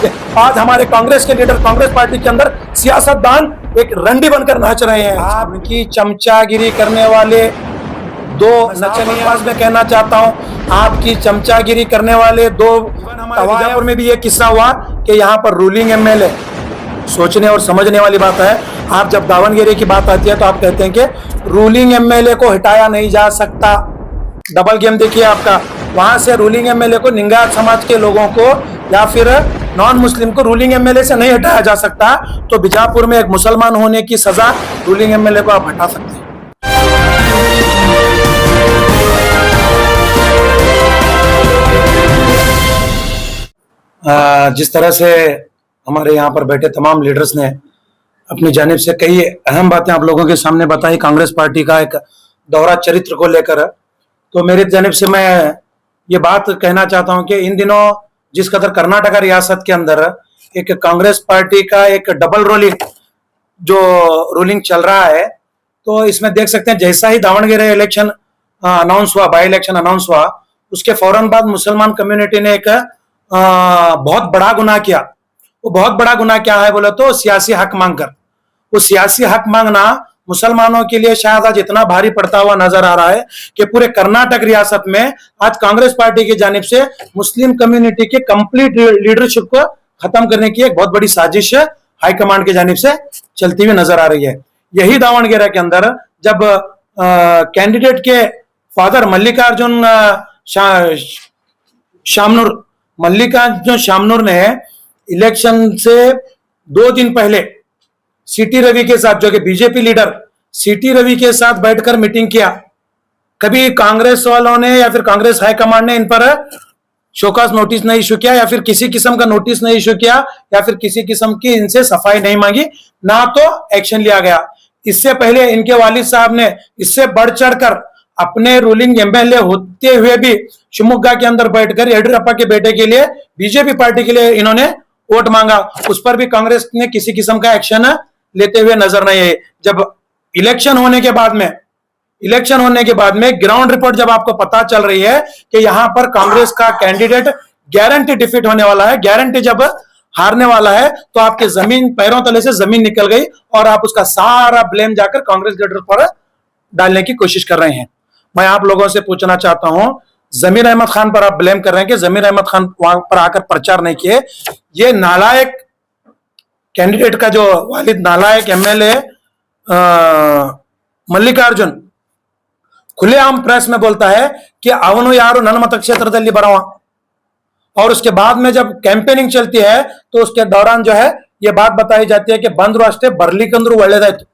के आज हमारे कांग्रेस के लीडर, कांग्रेस पार्टी के अंदर सियासतदान एक रंडी बनकर नाच रहे हैं। आपकी चमचागिरी करने वाले दो नचनियाज में कहना चाहता हूं, आपकी चमचागिरी करने वाले दो, बीजापुर में भी ये किस्सा हुआ कि यहाँ पर रूलिंग एमएलए, सोचने और समझने वाली बात है। आप जब दावनगिरी की बात आती है तो आप कहते हैं कि रूलिंग एमएलए को हटाया नहीं जा सकता। डबल गेम देखिए आपका, वहां से रूलिंग एमएलए को, निंगार समाज के लोगों को या फिर नॉन मुस्लिम को रूलिंग एमएलए से नहीं हटाया जा सकता, तो बीजापुर में एक मुसलमान होने की सजा रूलिंग एमएलए को आप हटा सकते हैं। जिस तरह से हमारे यहाँ पर बैठे तमाम लीडर्स ने अपनी जानिब से कई अहम बातें आप लोगों के सामने बताई कांग्रेस पार्टी का एक दोहरा चरित्र को लेकर, तो मेरी जानिब से मैं ये बात कहना चाहता हूं कि इन दिनों जिस कदर कर्नाटका रियासत के अंदर एक कांग्रेस पार्टी का एक डबल रूलिंग चल रहा है, तो इसमें देख सकते हैं जैसा ही दावणगेरे इलेक्शन अनाउंस हुआ, बाई इलेक्शन अनाउंस हुआ, उसके फौरन बाद मुसलमान कम्युनिटी ने एक बहुत बड़ा गुनाह किया। वो बहुत बड़ा गुनाह क्या है बोले तो सियासी हक मांगकर, वो सियासी हक मांगना मुसलमानों के लिए शायद आज इतना भारी पड़ता हुआ नजर आ रहा है कि पूरे कर्नाटक रियासत में आज कांग्रेस पार्टी की जानिब से मुस्लिम कम्युनिटी के कंप्लीट लीडरशिप को खत्म करने की एक बहुत बड़ी साजिश हाईकमांड की जानिब से चलती हुई नजर आ रही है। यही दावणगेरे के अंदर जब कैंडिडेट के फादर मल्लिकार्जुन शामनूर ने इलेक्शन से 2 दिन पहले सीटी रवि के साथ, जो कि बीजेपी लीडर सीटी रवि के साथ बैठकर मीटिंग किया, कभी कांग्रेस वालों ने या फिर कांग्रेस हाईकमांड ने इन पर शोकास नोटिस नहीं इशू किया या फिर किसी किस्म का नोटिस नहीं इशू किया या फिर किसी किस्म की इनसे सफाई नहीं मांगी, ना तो एक्शन लिया गया। इससे पहले इनके वालिद साहब ने इससे बढ़ चढ़कर अपने रूलिंग एमएलए होते हुए भी शिवमोगा के अंदर बैठकर येडियुरप्पा के बेटे के लिए, बीजेपी पार्टी के लिए इन्होंने वोट मांगा, उस पर भी कांग्रेस ने किसी किस्म का एक्शन लेते हुए नजर नहीं आए। जब इलेक्शन होने के बाद में ग्राउंड रिपोर्ट जब आपको पता चल रही है कि यहां पर कांग्रेस का कैंडिडेट गारंटी डिफीट होने वाला है, गारंटी जब हारने वाला है, तो आपके जमीन पैरों तले से जमीन निकल गई और आप उसका सारा ब्लेम जाकर कांग्रेस लीडर पर डालने की कोशिश कर रहे हैं। मैं आप लोगों से पूछना चाहता हूं, जमीर अहमद खान पर आप ब्लेम कर रहे हैं कि जमीर अहमद खान वहां पर आकर प्रचार नहीं किए। ये नालायक कैंडिडेट का जो वालिद नालायक एमएलए मल्लिकार्जुन खुलेआम प्रेस में बोलता है कि ಅವನು ಯಾರು ನನ್ನ ಮತಕ್ಷೇತ್ರದಲ್ಲಿ ಬರವ, और उसके बाद में जब कैंपेनिंग चलती है तो उसके दौरान जो है ये बात बताई जाती है कि बंद रास्ते बर्लिकंद्रू ಒಳ್ಳೆದಾಯ್ತು।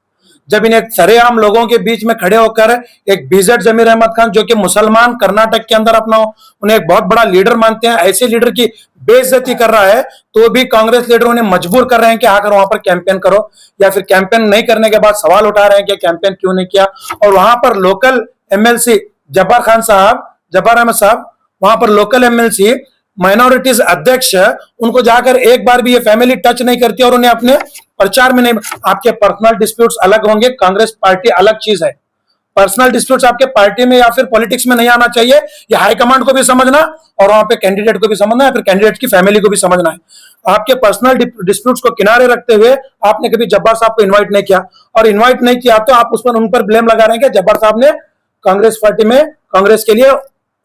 जब इन्हें सरेआम लोगों के बीच में खड़े होकर एक बीजेड जमीर अहमद खान, जो कि मुसलमान कर्नाटक के अंदर अपना उन्हें एक बहुत बड़ा लीडर मानते हैं, ऐसे लीडर की बेइज्जती कर रहा है, तो भी कांग्रेस लीडर उन्हें मजबूर कर रहे हैं कि आकर वहां पर कैंपेन करो, या फिर कैंपेन नहीं करने के बाद सवाल उठा रहे हैं कि कैंपेन क्यों नहीं किया। और वहां पर लोकल एमएलसी जब्बार अहमद साहब, वहां पर लोकल एमएलसी माइनॉरिटीज अध्यक्ष, उनको जाकर एक बार भी ये फैमिली टच नहीं करती और उन्हें अपने प्रचार में नहीं। आपके पर्सनल डिस्प्यूट्स अलग होंगे, कांग्रेस पार्टी अलग चीज है। पर्सनल डिस्प्यूट्स आपके पार्टी में या फिर पॉलिटिक्स में नहीं आना चाहिए, ये हाईकमांड को भी समझना और वहां पे कैंडिडेट को भी समझना है, फिर कैंडिडेट की फैमिली को भी समझना है। आपके पर्सनल डिस्प्यूट्स को किनारे रखते हुए आपने कभी जब्बार साहब को इन्वाइट नहीं किया, और इन्वाइट नहीं किया तो आप उन पर ब्लेम लगा रहे हैं कि जब्बार साहब ने कांग्रेस पार्टी में कांग्रेस के लिए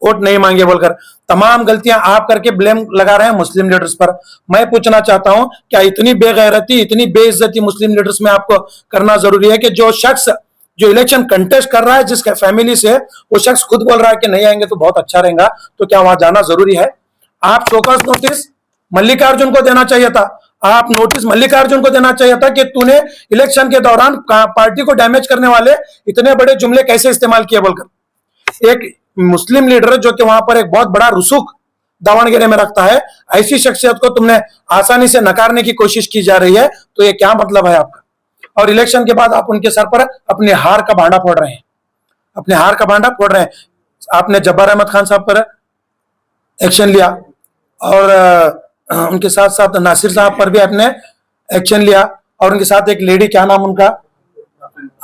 वोट नहीं मांगे बोलकर। तमाम गलतियां आप करके ब्लेम लगा रहे हैं मुस्लिम लीडर्स पर। मैं पूछना चाहता हूं, क्या इतनी बेगैरती, इतनी बेइज्जती मुस्लिम लीडर्स में आपको करना जरूरी है कि जो शख्स जो इलेक्शन कंटेस्ट कर रहा है, जिसके फैमिली से, वो शख्स खुद बोल रहा है कि नहीं आएंगे तो बहुत अच्छा रहेगा, तो क्या वहां जाना जरूरी है? आप शोकस नोटिस मल्लिकार्जुन को देना चाहिए था, आप नोटिस मल्लिकार्जुन को देना चाहिए था कि तूने इलेक्शन के दौरान पार्टी को डैमेज करने वाले इतने बड़े जुमले कैसे इस्तेमाल किए बोलकर। एक मुस्लिम लीडर जो कि वहां पर एक बहुत बड़ा रुसूख दावणगेरे में रखता है, ऐसी शख्सियत को तुमने आसानी से नकारने की कोशिश की जा रही है, तो ये क्या मतलब है आपका? और इलेक्शन के बाद आप उनके सर पर अपने हार का भांडा फोड़ रहे हैं, आपने जब्बार अहमद खान साहब पर एक्शन लिया और उनके साथ साथ नासिर साहब पर भी आपने एक्शन लिया, और उनके साथ एक लेडी, क्या नाम उनका,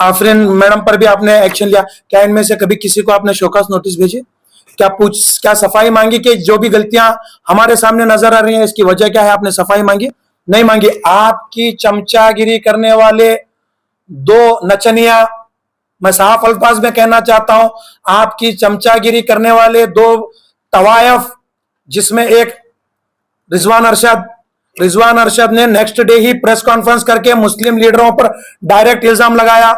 आफरीन मैडम पर भी आपने एक्शन लिया। क्या इनमें से कभी किसी को आपने शोकास नोटिस भेजी? क्या सफाई मांगी कि जो भी गलतियां हमारे सामने नजर आ रही हैं इसकी वजह क्या है, आपने सफाई मांगी? नहीं मांगी। आपकी चमचागिरी करने वाले दो नचनिया, मैं साफ अल्फाज में कहना चाहता हूं, आपकी चमचागिरी करने वाले दो तवायफ, जिसमें एक रिजवान अरशद ने नेक्स्ट डे ही प्रेस कॉन्फ्रेंस करके मुस्लिम लीडरों पर डायरेक्ट इल्जाम लगाया।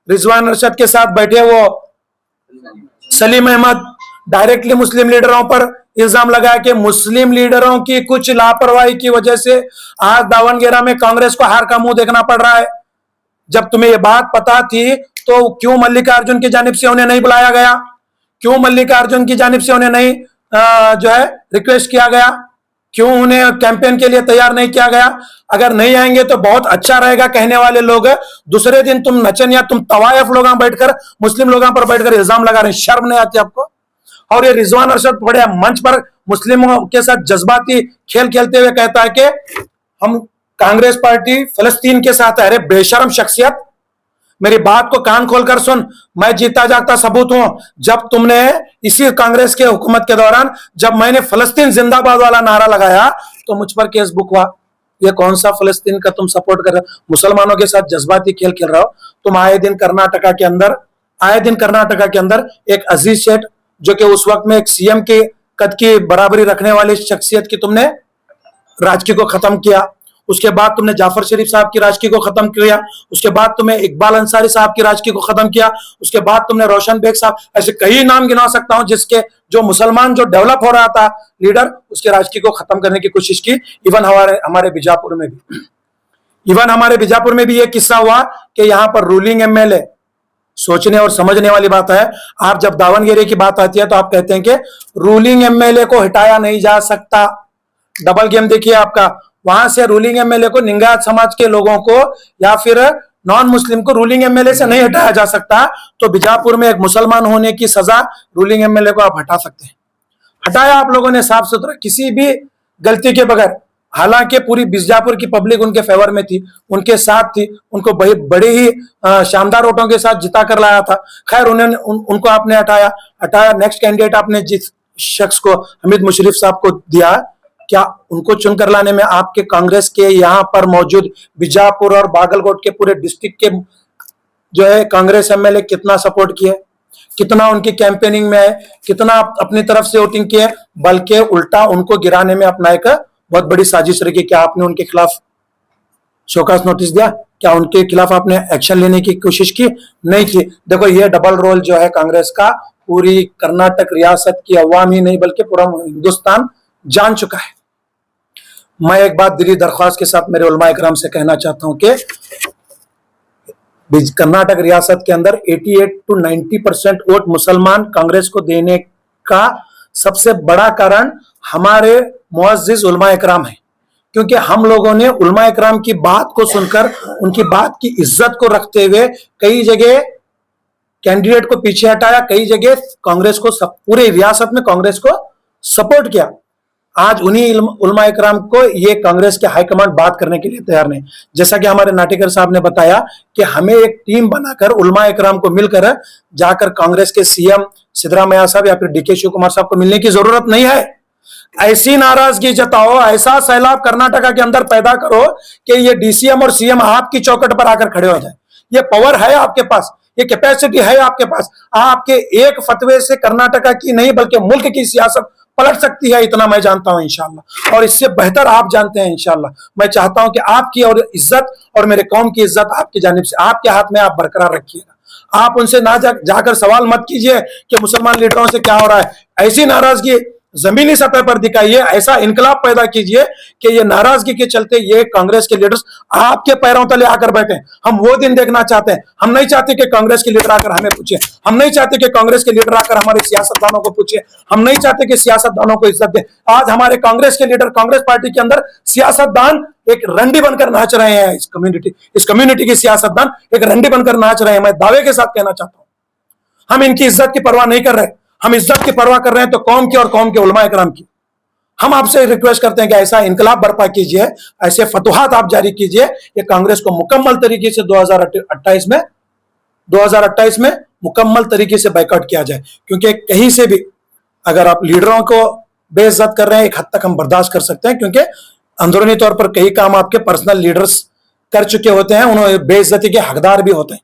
रिजवान अरशद के साथ बैठे वो सलीम अहमद डायरेक्टली मुस्लिम लीडरों पर इल्जाम लगाया कि मुस्लिम लीडरों की कुछ लापरवाही की वजह से आज दावणगेरा में कांग्रेस को हार का मुंह देखना पड़ रहा है। जब तुम्हें यह बात पता थी तो क्यों मल्लिकार्जुन की जानिब से उन्हें नहीं बुलाया गया? क्यों मल्लिकार्जुन की जानिब से उन्हें नहीं जो है रिक्वेस्ट किया गया? क्यों उन्हें कैंपेन के लिए तैयार नहीं किया गया? अगर नहीं आएंगे तो बहुत अच्छा रहेगा कहने वाले लोग, दूसरे दिन तुम नचन या तुम तवायफ लोग बैठकर मुस्लिम लोगों पर बैठकर इल्जाम लगा रहे हैं। शर्म नहीं आती आपको? और ये रिजवान अरशद बड़े मंच पर मुस्लिमों के साथ जज्बाती खेल खेलते हुए कहता है कि हम कांग्रेस पार्टी फलस्तीन के साथ है। अरे बेशरम शख्सियत, मेरी बात को कान खोलकर सुन, मैं जीता जागता सबूत हूं। जब तुमने इसी कांग्रेस के हुकूमत के दौरान जब मैंने फलस्तीन जिंदाबाद वाला नारा लगाया तो मुझ पर केस बुक हुआ। ये कौन सा फलस्तीन का तुम सपोर्ट कर रहे हो? मुसलमानों के साथ जज्बाती खेल खेल रहे हो तुम। आए दिन कर्नाटका के अंदर एक अजीज शेठ, जो कि उस वक्त में एक सीएम के कद की बराबरी रखने वाली शख्सियत की तुमने राजकीय को खत्म किया। उसके बाद तुमने जाफर शरीफ साहब की राजकीय को खत्म किया। उसके बाद तुमने इकबाल अंसारी साहब की राजकीय को खत्म किया। उसके बाद तुमने रोशन बेग साहब, ऐसे कई नाम गिना सकता हूं जिसके जो मुसलमान जो डेवलप हो रहा था लीडर, उसके राजकीय को खत्म करने की कोशिश की। इवन हमारे बीजापुर में भी यह किस्सा हुआ कि यहां पर रूलिंग एमएलए, सोचने और समझने वाली बात है, आप जब दावणगेरे की बात आती है तो आप कहते हैं कि रूलिंग एमएलए को हटाया नहीं जा सकता। डबल गेम देखिए आपका। वहां से रूलिंग एमएलए को, निंगायत समाज के लोगों को या फिर नॉन मुस्लिम को रूलिंग एमएलए से नहीं हटाया जा सकता, तो बीजापुर में एक मुसलमान होने की सजा रूलिंग एमएलए को आप हटा सकते हैं। हटाया आप लोगों ने साफ सुथरा, किसी भी गलती के बगैर। हालांकि पूरी बीजापुर की पब्लिक उनके फेवर में थी, उनके साथ थी, उनको बड़े ही शानदार वोटों के साथ जिता कर लाया था। खैर उनको आपने हटाया। नेक्स्ट कैंडिडेट आपने जिस शख्स को, हमीद मुशर्रफ साहब को दिया, क्या उनको चुनकर लाने में आपके कांग्रेस के यहाँ पर मौजूद बीजापुर और बागलकोट के पूरे डिस्ट्रिक्ट के जो है कांग्रेस एमएलए कितना सपोर्ट किए, कितना उनकी कैंपेनिंग में है, कितना अपनी तरफ से वोटिंग की है? बल्कि उल्टा उनको गिराने में अपना एक बहुत बड़ी साजिश रखी। क्या आपने उनके खिलाफ शोकास नोटिस दिया? क्या उनके खिलाफ आपने एक्शन लेने की कोशिश की? नहीं की। देखो ये डबल रोल जो है कांग्रेस का, पूरी कर्नाटक रियासत की अवाम ही नहीं बल्कि पूरा हिंदुस्तान जान चुका है। मैं एक बात दिली दरख्वास्त के साथ मेरे उलमा इकराम से कहना चाहता हूं कि कर्नाटक रियासत के अंदर 88 to 90% वोट मुसलमान कांग्रेस को देने का सबसे बड़ा कारण हमारे मुअज़्ज़िज़ उलमा इकराम है। क्योंकि हम लोगों ने उलमा इकराम की बात को सुनकर, उनकी बात की इज्जत को रखते हुए कई जगह कैंडिडेट को पीछे हटाया, कई जगह कांग्रेस को, पूरे रियासत में कांग्रेस को सपोर्ट किया। आज उन्हीं उलमा इकराम को ये कांग्रेस के हाईकमांड बात करने के लिए तैयार नहीं। जैसा कि हमारे नाटेकर साहब ने बताया कि हमें एक टीम बनाकर उलमा इकराम को मिलकर जाकर कांग्रेस के सीएम सिद्धरामैया साहब या फिर डीके शिव कुमार साहब को मिलने की जरूरत नहीं है। ऐसी नाराजगी जताओ, ऐसा सैलाब कर्नाटका के अंदर पैदा करो कि ये डीसीएम और सीएम आपकी चौकट पर आकर खड़े हो जाए। ये पावर है आपके पास, ये कैपेसिटी है आपके पास। आपके एक फतवे से कर्नाटका की नहीं बल्कि मुल्क की सियासत पलट सकती है, इतना मैं जानता हूं इंशाल्लाह। और इससे बेहतर आप जानते हैं इंशाल्लाह। मैं चाहता हूं कि आपकी और इज्जत और मेरे कौम की इज्जत आपकी जानिब से, आपके हाथ में आप बरकरार रखिएगा। आप उनसे ना जाकर सवाल मत कीजिए कि मुसलमान लीडरों से क्या हो रहा है। ऐसी नाराजगी जमीनी सतह पर दिखाइए, ऐसा इनकलाब पैदा कीजिए कि ये नाराजगी के चलते ये कांग्रेस के लीडर्स आपके पैरों तले आकर बैठे। हम वो दिन देखना चाहते हैं। हम नहीं चाहते कि कांग्रेस के लीडर आकर हमें पूछे, हम नहीं चाहते कि कांग्रेस के लीडर आकर हमारे सियासतदानों को पूछे, हम नहीं चाहते कि सियासतदानों को इज्जत दें। आज हमारे कांग्रेस के लीडर, कांग्रेस पार्टी के अंदर सियासतदान एक रंडी बनकर नाच रहे हैं। इस कम्युनिटी के सियासतदान एक रंडी बनकर नाच रहे हैं। मैं दावे के साथ कहना चाहता हूं, हम इनकी इज्जत की परवाह नहीं कर रहे। हम इज्जत की परवाह कर रहे हैं तो कौम की और कौम के उलमा इकराम की। हम आपसे रिक्वेस्ट करते हैं कि ऐसा इनकलाब बर्पा कीजिए, ऐसे फतुहात आप जारी कीजिए कि कांग्रेस को मुकम्मल तरीके से 2028 में मुकम्मल तरीके से बाइकआउट किया जाए। क्योंकि कहीं से भी अगर आप लीडरों को बेइज्जत कर रहे हैं, एक हद तक हम बर्दाश्त कर सकते हैं, क्योंकि अंदरूनी तौर पर कई काम आपके पर्सनल लीडर्स कर चुके होते हैं, उन्होंने बेइज्जती के हकदार भी होते हैं।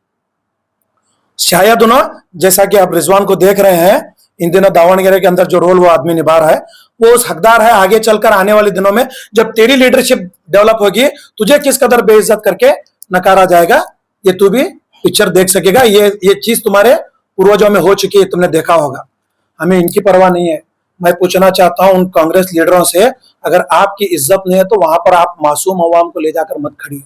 शायद उन्होंने, जैसा कि आप रिजवान को देख रहे हैं इन दिनों दावणगेरे के अंदर जो रोल वो आदमी निभा रहा है, वो उस हकदार है। आगे चलकर आने वाले दिनों में जब तेरी लीडरशिप डेवलप होगी, तुझे किस कदर बेइज्जत करके नकारा जाएगा, ये तू भी पिक्चर देख सकेगा। ये चीज तुम्हारे पूर्वजों में हो चुकी है, तुमने देखा होगा। हमें इनकी परवाह नहीं है। मैं पूछना चाहता हूं उन कांग्रेस लीडरों से, अगर आपकी इज्जत नहीं है तो वहां पर आप मासूम अवाम को ले जाकर मत खड़िए।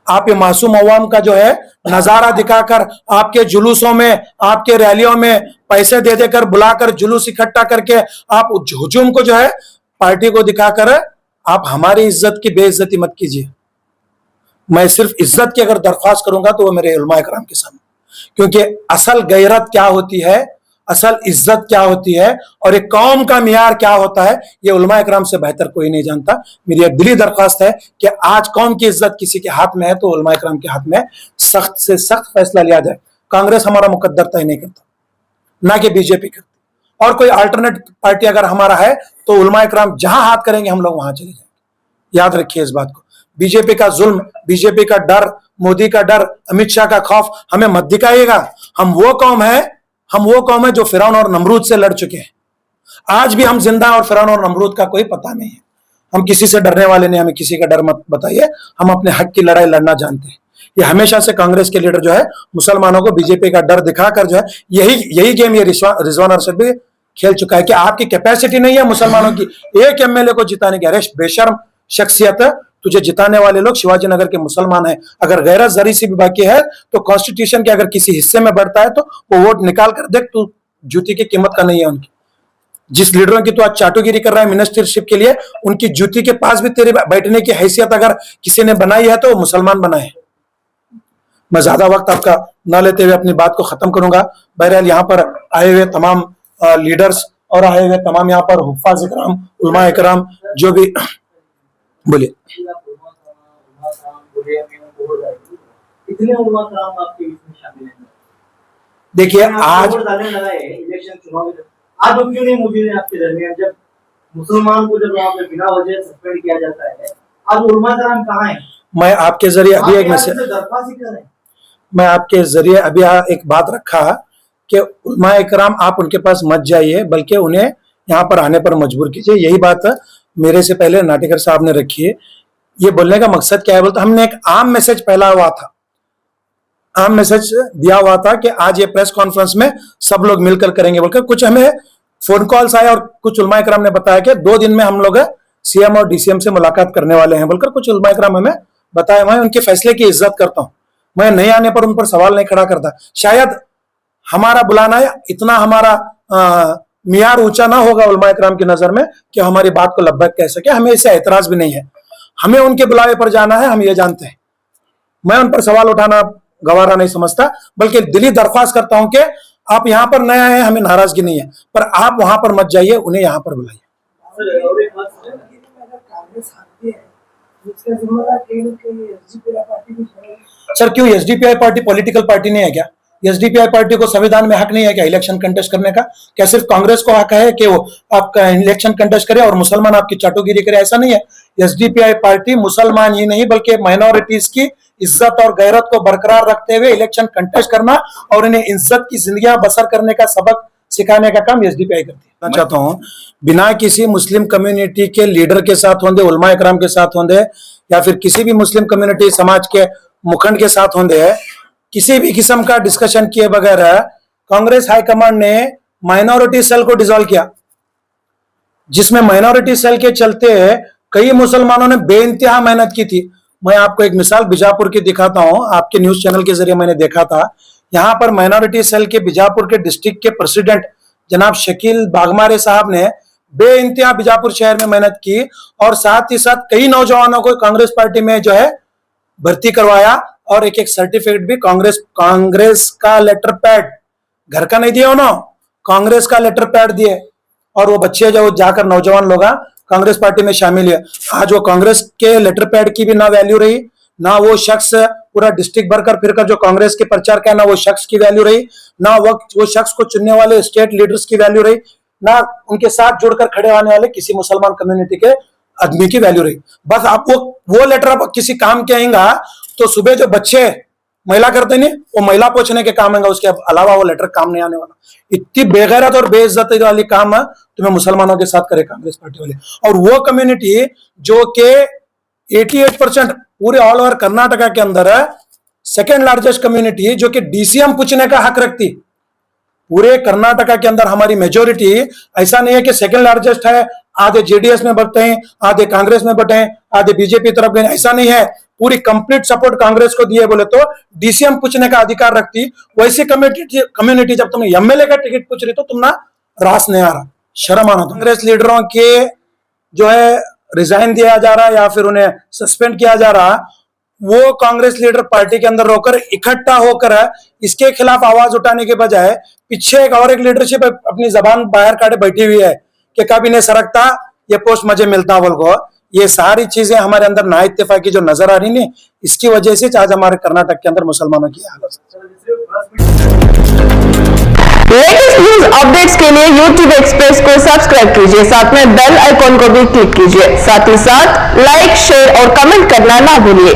आप ये मासूम अवाम का जो है नजारा दिखाकर, आपके जुलूसों में, आपके रैलियों में पैसे दे देकर बुलाकर जुलूस इकट्ठा करके आप हुजूम को जो है पार्टी को दिखाकर आप हमारी इज्जत की बेइज्जती मत कीजिए। मैं सिर्फ इज्जत की अगर दरख्वास्त करूंगा तो वो मेरे उलमा इकराम के सामने, क्योंकि असल गैरत क्या होती है, असल इज्जत क्या होती है और एक कौम का मियार क्या होता है, ये उलमा इकराम से बेहतर कोई नहीं जानता। मेरी एक दिली दरख्वास्त है कि आज कौम की इज्जत किसी के हाथ में है तो उलमा इकराम के हाथ में सख्त से सख्त फैसला लिया जाए। कांग्रेस हमारा मुकद्दर तय नहीं करता, ना कि बीजेपी करती, और कोई अल्टरनेट पार्टी अगर हमारा है तो उलमा इकराम जहां हाथ करेंगे हम लोग वहां चले जाएंगे। याद रखिए इस बात को। बीजेपी का जुल्म, बीजेपी का डर, मोदी का डर, अमित शाह का खौफ हमें मत दिखाइएगा। हम वो कौम है जो फिरौन और नमरूद से लड़ चुके हैं। आज भी हम जिंदा, और फिरौन और नमरूद का कोई पता नहीं है। हम किसी से डरने वाले नहीं, हमें किसी का डर मत बताइए। हम अपने हक की लड़ाई लड़ना जानते हैं। ये हमेशा से कांग्रेस के लीडर जो है मुसलमानों को बीजेपी का डर दिखाकर जो है यही गेम ये रिजवान अरशद भी खेल चुका है कि आपकी कैपेसिटी नहीं है मुसलमानों की एक एमएलए को जिताने की। अरे बेशर्म शख्सियत, तुझे जिताने वाले लोग शिवाजी नगर के मुसलमान हैं। अगर गैरत जरी सी भी बाकी है तो कॉन्स्टिट्यूशन के अगर किसी हिस्से में बढ़ता है तो वो वोट निकाल कर देख, तू जूती की कीमत का नहीं है उनकी। जिस लीडरों की तो आज चाटुगिरी कर रहा है मिनिस्टरशिप के लिए, उनकी जूती के पास भी तेरे बैठने की हैसियत अगर किसी ने बनाई है तो वो मुसलमान बनाए हैं। मैं ज्यादा वक्त आपका न लेते हुए अपनी बात को खत्म करूंगा। बहरहाल यहाँ पर आए हुए तमाम लीडर्स और आए हुए तमाम यहाँ पर हुफ्फाज इकराम, उलमा इकराम जो भी, बोलिए। देखिए आज इलेक्शन चुनाव आज क्यों नहीं मोदी ने आपके दरमियान, जब मुसलमान को जब वहां पे बिना वजह सस्पेंड किया जाता है, आज उलमा कराम कहाँ है? मैं आपके जरिए अभी एक बात रखा कि उलमा इकराम आप उनके पास मत जाइए, बल्कि उन्हें यहाँ पर आने पर मजबूर कीजिए। यही बात मेरे से पहले नाटेकर साहब ने रखी है। ये बोलने का मकसद क्या है बोलते, हमने एक आम मैसेज फैला हुआ था, आम मैसेज दिया हुआ था कि आज ये प्रेस कॉन्फ्रेंस में सब लोग मिलकर करेंगे बोलकर। कुछ हमें फोन कॉल्स आए और कुछ उलमा इकराम ने बताया कि 2 दिन में हम लोग सीएम और डीसीएम से मुलाकात करने वाले हैं बोलकर कुछ उलमा इकराम हमें बताया। मैं उनके फैसले की इज्जत करता हूं, मैं नहीं आने पर उन पर सवाल नहीं खड़ा करता। शायद हमारा बुलाना इतना हमारा मियार ऊंचा ना होगा उलमा इकराम की नजर में कि हमारी बात को लब्बैक कह सके। हमें इससे एतराज भी नहीं है, हमें उनके बुलावे पर जाना है, हम ये जानते हैं। मैं उन पर सवाल उठाना गवारा नहीं समझता, बल्कि दिली दरख्वास्त करता हूं कि आप यहां पर नया है, हमें नाराजगी नहीं है, पर आप वहां पर मत जाइए, उन्हें यहां पर बुलाइए। सर क्यों एसडीपीआई पार्टी पॉलिटिकल पार्टी नहीं है क्या? एसडीपीआई पार्टी को संविधान में हक नहीं है क्या इलेक्शन कंटेस्ट करने का? क्या सिर्फ कांग्रेस को हक है कि वो आपका इलेक्शन कंटेस्ट करे और मुसलमान आपकी चाटुगिरी करे? ऐसा नहीं है। एसडीपीआई पार्टी मुसलमान ही नहीं बल्कि माइनॉरिटीज की इज्जत और गैरत को बरकरार रखते हुए इलेक्शन कंटेस्ट करना और इन्हें इज्जत की जिंदगियां बसर करने का सबक सिखाने का काम एसडीपीआई करती है। मैं चाहता हूं बिना किसी मुस्लिम कम्युनिटी के लीडर के साथ होंगे, उलमा इकराम के साथ होंगे, या फिर किसी भी मुस्लिम कम्युनिटी समाज के मुखंड के साथ होंगे, किसी भी किस्म का डिस्कशन किए बगैर कांग्रेस हाईकमांड ने माइनॉरिटी सेल को डिसॉल्व किया, जिसमें माइनॉरिटी सेल के चलते कई मुसलमानों ने बेइंतहा मेहनत की थी। मैं आपको एक मिसाल बीजापुर की दिखाता हूं, आपके न्यूज चैनल के जरिए मैंने देखा था। यहां पर माइनॉरिटी सेल के बीजापुर के डिस्ट्रिक्ट के प्रेसिडेंट जनाब शकील बागमारे साहब ने बेइंतहा बीजापुर शहर में मेहनत की और साथ ही साथ कई नौजवानों को कांग्रेस पार्टी में जो है भर्ती करवाया और एक एक सर्टिफिकेट भी कांग्रेस का लेटर पैड, घर का नहीं दिया उन्होंने, कांग्रेस का लेटर पैड दिए और वो बच्चे जो जाकर नौजवान लोग कांग्रेस पार्टी में शामिल है। आज वो कांग्रेस के लेटर पैड की भी ना वैल्यू रही, ना वो शख्स पूरा डिस्ट्रिक्ट भरकर फिरकर जो कांग्रेस के प्रचार किया, ना वो शख्स की वैल्यू रही, ना वो शख्स को चुनने वाले स्टेट लीडर्स की वैल्यू रही। ना उनके साथ जुड़कर खड़े होने वाले किसी मुसलमान कम्युनिटी के आदमी की वैल्यू रही। बस आप वो लेटर अब किसी काम के आएगा तो सुबह जो बच्चे महिला करते नहीं वो महिला पूछने के काम आएगा, उसके अलावा वो लेटर काम नहीं आने वाला। इतनी बेगैरत और बेइज्जती वाली काम तुम्हें मुसलमानों के साथ करे कांग्रेस पार्टी वाले। और वो कम्युनिटी जो के 88% पूरे ऑल ओवर कर्नाटका के अंदर सेकेंड लार्जेस्ट कम्युनिटी जो कि डीसीएम पूछने का हक रखती। पूरे कर्नाटका के अंदर हमारी मेजोरिटी ऐसा नहीं है कि सेकंड लार्जेस्ट है, आधे जेडीएस में बटे हैं, आधे कांग्रेस में बटे हैं, आधे बीजेपी तरफ गए, ऐसा नहीं है। पूरी कंप्लीट सपोर्ट कांग्रेस को दिए बोले तो डीसीएम पूछने का अधिकार रखती। वैसी कम्युनिटी जब तुम्हें एमएलए का टिकट पूछ रही तो तुम ना रास नहीं आ रहा, शर्म आना। कांग्रेस लीडरों के जो है रिजाइन दिया जा रहा या फिर उन्हें सस्पेंड किया जा रहा, वो कांग्रेस लीडर पार्टी के अंदर रोकर इकट्ठा होकर इसके खिलाफ आवाज उठाने के बजाय पीछे एक लीडरशिप अपनी जबान बाहर काटे बैठी हुई है कि कभी नहीं सरकता, ये पोस्ट मुझे मिलता बोल को। ये सारी चीजें हमारे अंदर ना इत्तेफाकी जो नजर आ रही नहीं, इसकी वजह से आज हमारे कर्नाटक के अंदर मुसलमानों की हालत। लेटेस्ट न्यूज अपडेट्स के लिए YouTube एक्सप्रेस को सब्सक्राइब कीजिए, साथ में बेल आइकॉन को भी क्लिक कीजिए। साथ ही साथ लाइक, शेयर और कमेंट करना ना भूलिए।